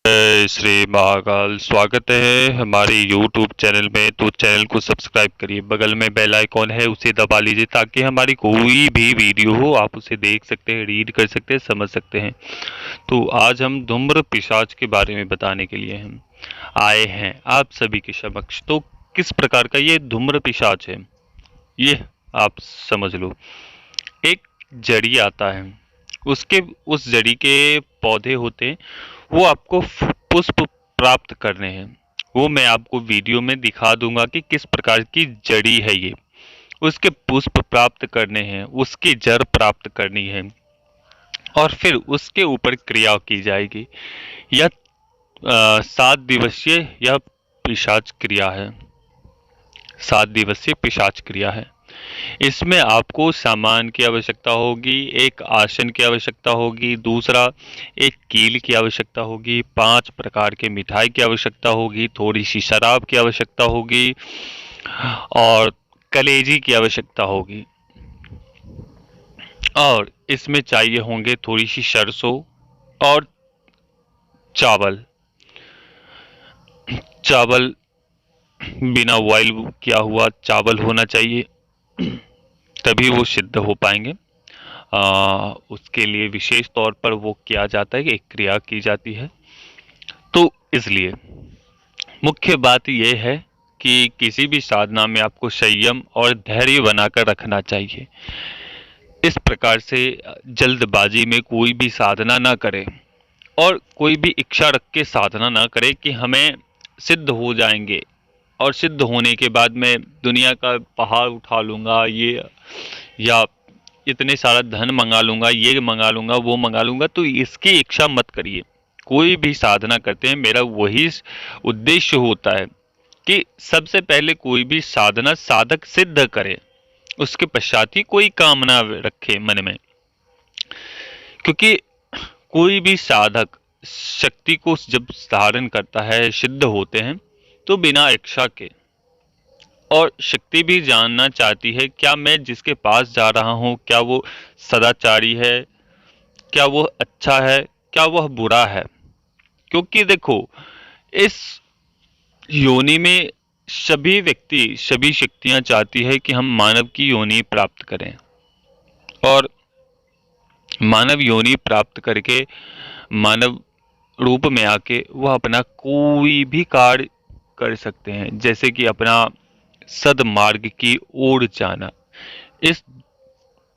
जय श्री महाकाल। स्वागत है हमारे YouTube चैनल में। तो चैनल को सब्सक्राइब करिए, बगल में बेल आइकॉन है उसे दबा लीजिए ताकि हमारी कोई भी वीडियो हो आप उसे देख सकते हैं, रीड कर सकते हैं, समझ सकते हैं। तो आज हम धूम्र पिशाच के बारे में बताने के लिए हम आए हैं आप सभी के समक्ष। तो किस प्रकार का ये धूम्र पिशाच है ये आप समझ लो। एक जड़ी आता है, उसके उस जड़ी के पौधे होते हैं, वो आपको पुष्प प्राप्त करने हैं। वो मैं आपको वीडियो में दिखा दूंगा कि किस प्रकार की जड़ी है ये। उसके पुष्प प्राप्त करने हैं, उसकी जड़ प्राप्त करनी है और फिर उसके ऊपर क्रिया की जाएगी। यह 7 दिवसीय यह पिशाच क्रिया है। 7 दिवसीय पिशाच क्रिया है। इसमें आपको सामान की आवश्यकता होगी, एक आसन की आवश्यकता होगी, दूसरा एक कील की आवश्यकता होगी, 5 प्रकार के मिठाई की आवश्यकता होगी, थोड़ी सी शराब की आवश्यकता होगी और कलेजी की आवश्यकता होगी। और इसमें चाहिए होंगे थोड़ी सी सरसों और चावल। चावल बिना बॉयल किया हुआ चावल होना चाहिए, तभी वो सिद्ध हो पाएंगे। उसके लिए विशेष तौर पर वो किया जाता है कि एक क्रिया की जाती है। तो इसलिए मुख्य बात यह है कि किसी भी साधना में आपको संयम और धैर्य बनाकर रखना चाहिए। इस प्रकार से जल्दबाजी में कोई भी साधना ना करें और कोई भी इच्छा रख के साधना ना करें कि हमें सिद्ध हो जाएंगे और सिद्ध होने के बाद मैं दुनिया का पहाड़ उठा लूँगा, ये या इतने सारा धन मंगा लूँगा, ये मंगा लूँगा, वो मंगा लूँगा। तो इसकी इच्छा मत करिए। कोई भी साधना करते हैं, मेरा वही उद्देश्य होता है कि सबसे पहले कोई भी साधना साधक सिद्ध करे, उसके पश्चात ही कोई कामना रखे मन में। क्योंकि कोई भी साधक शक्ति को जब धारण करता है, सिद्ध होते हैं, तो बिना इच्छा के। और शक्ति भी जानना चाहती है क्या मैं जिसके पास जा रहा हूँ क्या वो सदाचारी है, क्या वो अच्छा है, क्या वह बुरा है। क्योंकि देखो, इस योनि में सभी व्यक्ति सभी शक्तियां चाहती है कि हम मानव की योनि प्राप्त करें और मानव योनि प्राप्त करके मानव रूप में आके वह अपना कोई भी कार्य कर सकते हैं। जैसे कि अपना सदमार्ग की ओर जाना। इस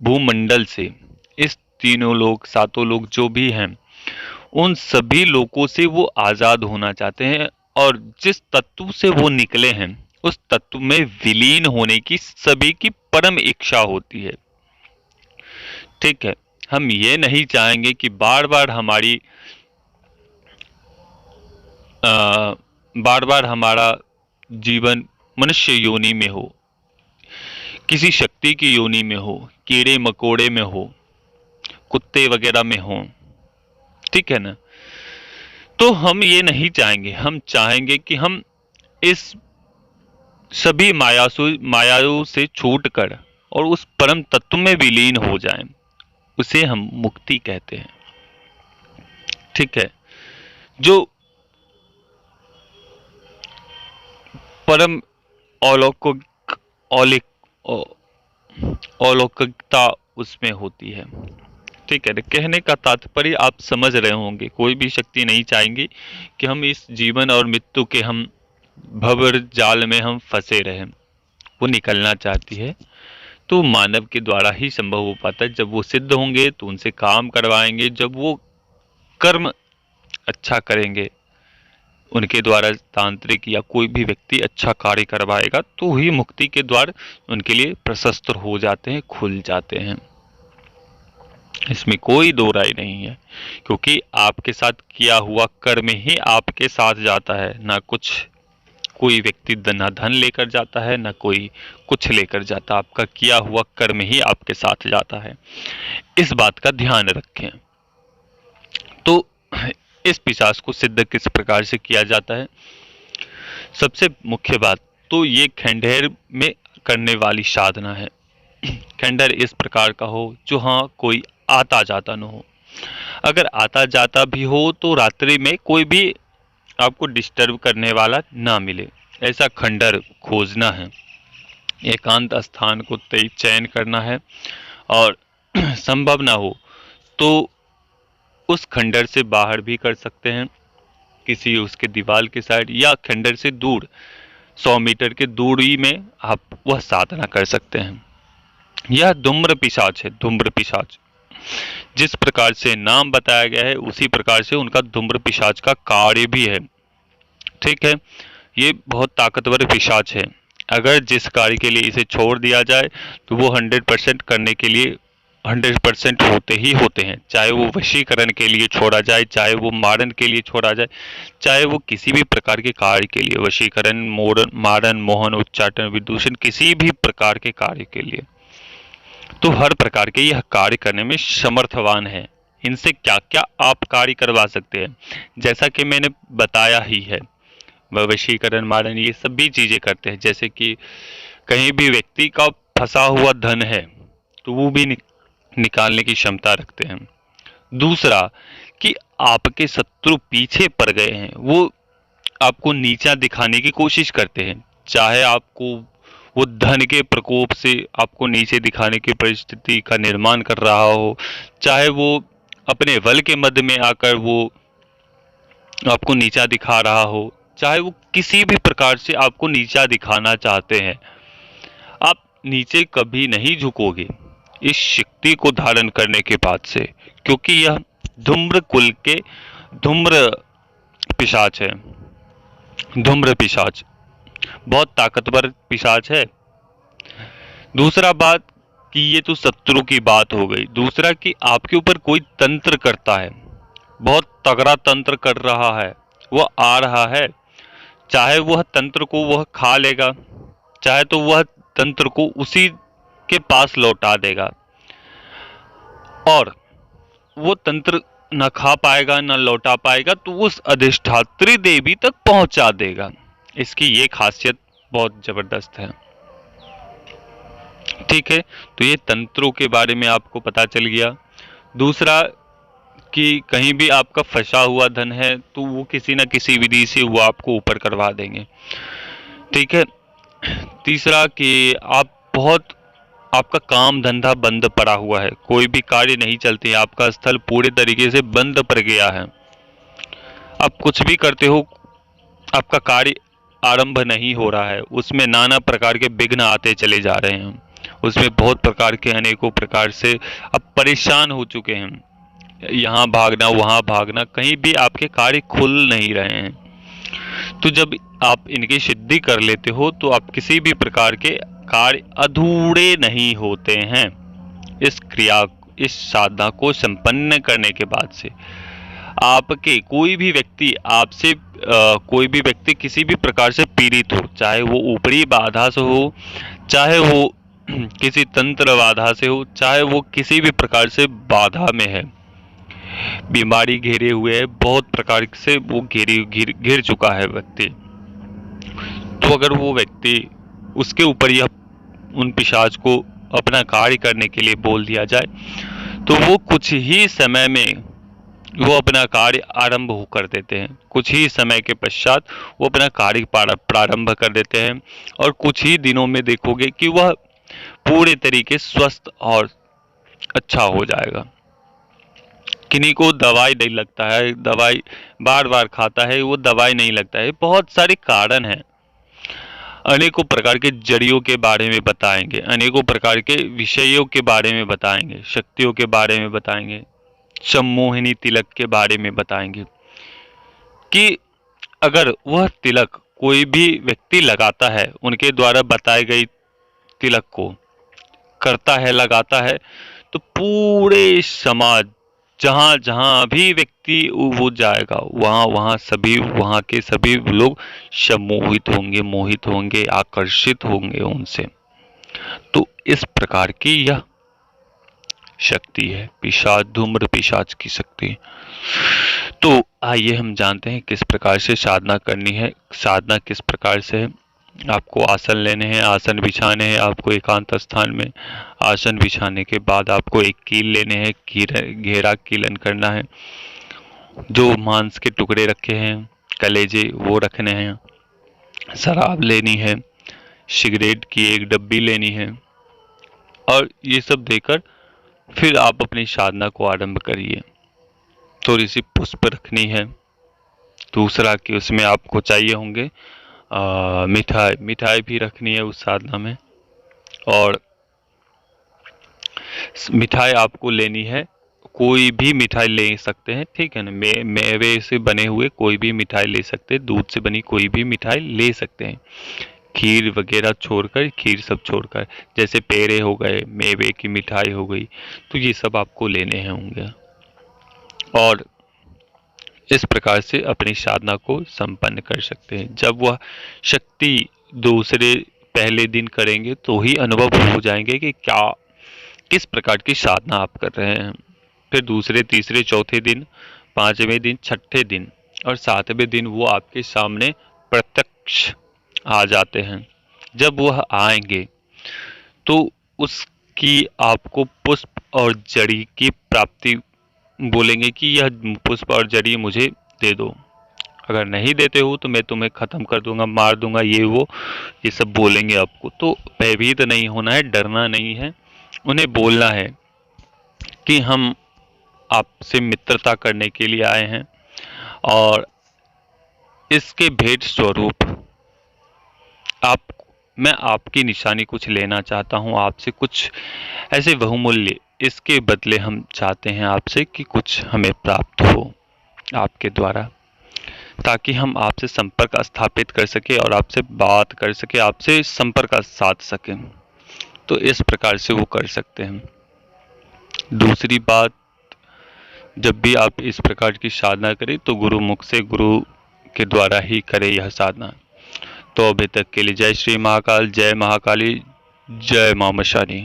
भूमंडल से इस तीनों लोग, सातों लोग जो भी हैं, उन सभी लोगों से वो आजाद होना चाहते हैं और जिस तत्व से वो निकले हैं उस तत्व में विलीन होने की सभी की परम इच्छा होती है। ठीक है, हम ये नहीं चाहेंगे कि बार बार हमारा जीवन मनुष्य योनि में हो, किसी शक्ति की योनि में हो, कीड़े मकोड़े में हो, कुत्ते वगैरह में हो। ठीक है ना। तो हम ये नहीं चाहेंगे। हम चाहेंगे कि हम इस सभी मायाओं से छूटकर और उस परम तत्व में विलीन हो जाएं। उसे हम मुक्ति कहते हैं। ठीक है। जो परम अलौकिक अलौकिकता उसमें होती है। ठीक है। कहने का तात्पर्य आप समझ रहे होंगे। कोई भी शक्ति नहीं चाहेंगी कि हम इस जीवन और मृत्यु के हम भंवर जाल में हम फंसे रहें। वो निकलना चाहती है। तो मानव के द्वारा ही संभव हो पाता है। जब वो सिद्ध होंगे तो उनसे काम करवाएंगे। जब वो कर्म अच्छा करेंगे, उनके द्वारा तांत्रिक या कोई भी व्यक्ति अच्छा कार्य करवाएगा तो ही मुक्ति के द्वार उनके लिए प्रशस्त हो जाते हैं, खुल जाते हैं। इसमें कोई दो राय नहीं है। क्योंकि आपके साथ किया हुआ कर्म ही आपके साथ जाता है। ना कुछ कोई व्यक्ति ना धन लेकर जाता है, ना कोई कुछ लेकर जाता। आपका किया हुआ कर्म ही आपके साथ जाता है। इस बात का ध्यान रखें। तो इस पिशाच को सिद्ध किस प्रकार से किया जाता है? सबसे मुख्य बात तो ये खंडेर में करने वाली साधना है। खंडर इस प्रकार का हो जो हाँ कोई आता जाता न हो। अगर आता जाता भी हो तो रात्रि में कोई भी आपको डिस्टर्ब करने वाला ना मिले, ऐसा खंडर खोजना है। एकांत स्थान को चयन करना है और संभव ना हो तो उस खंडर से बाहर भी कर सकते हैं, किसी उसके दीवार के साइड या खंडर से दूर 100 मीटर की दूरी में आप वह साधना कर सकते हैं। यह धूम्र पिशाच है। धूम्र पिशाच जिस प्रकार से नाम बताया गया है उसी प्रकार से उनका धूम्र पिशाच का कार्य भी है। ठीक है, ये बहुत ताकतवर पिशाच है। अगर जिस कार्य के लिए इसे छोड़ दिया जाए तो वो 100% करने के लिए 100% होते ही होते हैं। चाहे वो वशीकरण के लिए छोड़ा जाए, चाहे वो मारन के लिए छोड़ा जाए, चाहे वो किसी भी प्रकार के कार्य के लिए, वशीकरण, मारन, मोहन, उच्चाटन, विदूषण, किसी भी प्रकार के कार्य के लिए, तो हर प्रकार के यह कार्य करने में समर्थवान है। इनसे क्या क्या आप कार्य करवा सकते हैं, जैसा कि मैंने बताया ही है। वशीकरण, मारन, ये सभी चीजें करते हैं। जैसे कि कहीं भी व्यक्ति का फंसा हुआ धन है तो वो भी निकालने की क्षमता रखते हैं। दूसरा कि आपके शत्रु पीछे पड़ गए हैं, वो आपको नीचा दिखाने की कोशिश करते हैं। चाहे आपको वो धन के प्रकोप से आपको नीचे दिखाने की परिस्थिति का निर्माण कर रहा हो, चाहे वो अपने बल के मध्य में आकर वो आपको नीचा दिखा रहा हो, चाहे वो किसी भी प्रकार से आपको नीचा दिखाना चाहते हैं, आप नीचे कभी नहीं झुकोगे इस शक्ति को धारण करने के बाद से, क्योंकि यह धूम्र कुल के धूम्र पिशाच है। धूम्र पिशाच बहुत ताकतवर पिशाच है। दूसरा बात कि ये तो शत्रु की बात हो गई। दूसरा कि आपके ऊपर कोई तंत्र करता है, बहुत तगड़ा तंत्र कर रहा है, वह आ रहा है, चाहे वह तंत्र को वह खा लेगा, चाहे तो वह तंत्र को उसी के पास लौटा देगा, और वो तंत्र न खा पाएगा न लौटा पाएगा तो उस अधिष्ठात्री देवी तक पहुंचा देगा। इसकी ये खासियत बहुत जबरदस्त है। ठीक है, तो ये तंत्रों के बारे में आपको पता चल गया। दूसरा कि कहीं भी आपका फंसा हुआ धन है तो वो किसी न किसी विधि से वो आपको ऊपर करवा देंगे। ठीक है। तीसरा कि आपका काम धंधा बंद पड़ा हुआ है, कोई भी कार्य नहीं चलते, आपका स्थल पूरे तरीके से बंद पड़ गया है, आप कुछ भी करते हो आपका कार्य आरंभ नहीं हो रहा है, उसमें नाना प्रकार के विघ्न आते चले जा रहे हैं, उसमें बहुत प्रकार के अनेकों प्रकार से आप परेशान हो चुके हैं, यहाँ भागना वहाँ भागना, कहीं भी आपके कार्य खुल नहीं रहे हैं। तो जब आप इनकी सिद्धि कर लेते हो तो आप किसी भी प्रकार के कार्य अधूरे नहीं होते हैं। इस साधना को संपन्न करने के बाद से आपके कोई भी व्यक्ति किसी भी प्रकार से पीड़ित हो, चाहे वो ऊपरी बाधा से हो, चाहे वो किसी तंत्र बाधा से हो, चाहे वो किसी भी प्रकार से बाधा में है, बीमारी घेरे हुए है, बहुत प्रकार से वो घिर चुका है व्यक्ति, तो अगर वो व्यक्ति उसके ऊपर यह उन पिशाच को अपना कार्य करने के लिए बोल दिया जाए तो वो कुछ ही समय में वो अपना कार्य आरंभ कर देते हैं। कुछ ही समय के पश्चात वो अपना कार्य प्रारंभ कर देते हैं और कुछ ही दिनों में देखोगे कि वह पूरे तरीके स्वस्थ और अच्छा हो जाएगा। किन्हीं को दवाई नहीं लगता है, दवाई बार बार खाता है, वो दवाई नहीं लगता है, बहुत सारे कारण हैं। अनेकों प्रकार के जड़ियों के बारे में बताएंगे, अनेकों प्रकार के विषयों के बारे में बताएंगे, शक्तियों के बारे में बताएंगे, सम्मोहिनी तिलक के बारे में बताएंगे कि अगर वह तिलक कोई भी व्यक्ति लगाता है, उनके द्वारा बताए गई तिलक को करता है, लगाता है, तो पूरे समाज जहाँ जहाँ भी व्यक्ति वो जाएगा वहाँ के सभी लोग सम्मोहित होंगे, मोहित होंगे, आकर्षित होंगे उनसे। तो इस प्रकार की यह शक्ति है पिशाच, धूम्र पिशाच की शक्ति। तो आइए हम जानते हैं किस प्रकार से साधना करनी है, साधना किस प्रकार से है। आपको आसन लेने हैं, आसन बिछाने हैं आपको एकांत स्थान में। आसन बिछाने के बाद आपको एक कील लेने हैं, घेरा कीलन करना है। जो मांस के टुकड़े रखे हैं, कलेजे, वो रखने हैं। शराब लेनी है, सिगरेट की एक डब्बी लेनी है, और ये सब देकर फिर आप अपनी साधना को आरंभ करिए। थोड़ी सी पुष्प रखनी है। दूसरा कि उसमें आपको चाहिए होंगे मिठाई भी रखनी है उस साधना में। और मिठाई आपको लेनी है, कोई भी मिठाई ले सकते हैं, ठीक है ना। मेवे से बने हुए कोई भी मिठाई ले सकते हैं, दूध से बनी कोई भी मिठाई ले सकते हैं। खीर वगैरह छोड़कर, खीर सब छोड़कर, जैसे पेड़े हो गए, मेवे की मिठाई हो गई, तो ये सब आपको लेने होंगे। और इस प्रकार से अपनी साधना को संपन्न कर सकते हैं। जब वह शक्ति दूसरे पहले दिन करेंगे तो ही अनुभव हो जाएंगे कि क्या किस प्रकार की साधना आप कर रहे हैं। फिर दूसरे, तीसरे, चौथे दिन, पांचवें दिन, छठे दिन और सातवें दिन वो आपके सामने प्रत्यक्ष आ जाते हैं। जब वह आएंगे तो उसकी आपको पुष्प और जड़ी की प्राप्ति बोलेंगे कि यह पुष्प और जड़ी मुझे दे दो, अगर नहीं देते हो तो मैं तुम्हें खत्म कर दूंगा, मार दूंगा, ये सब बोलेंगे आपको। तो भयभीत नहीं होना है, डरना नहीं है। उन्हें बोलना है कि हम आपसे मित्रता करने के लिए आए हैं और इसके भेंट स्वरूप मैं आपकी निशानी कुछ लेना चाहता हूं आपसे, कुछ ऐसे बहुमूल्य, इसके बदले हम चाहते हैं आपसे कि कुछ हमें प्राप्त हो आपके द्वारा, ताकि हम आपसे संपर्क स्थापित कर सके और आपसे बात कर सके, आपसे संपर्क साध सकें। तो इस प्रकार से वो कर सकते हैं। दूसरी बात, जब भी आप इस प्रकार की साधना करें तो गुरु मुख से, गुरु के द्वारा ही करें यह साधना। तो अभी तक के लिए जय श्री महाकाल, जय महाकाली, जय मां मशानी।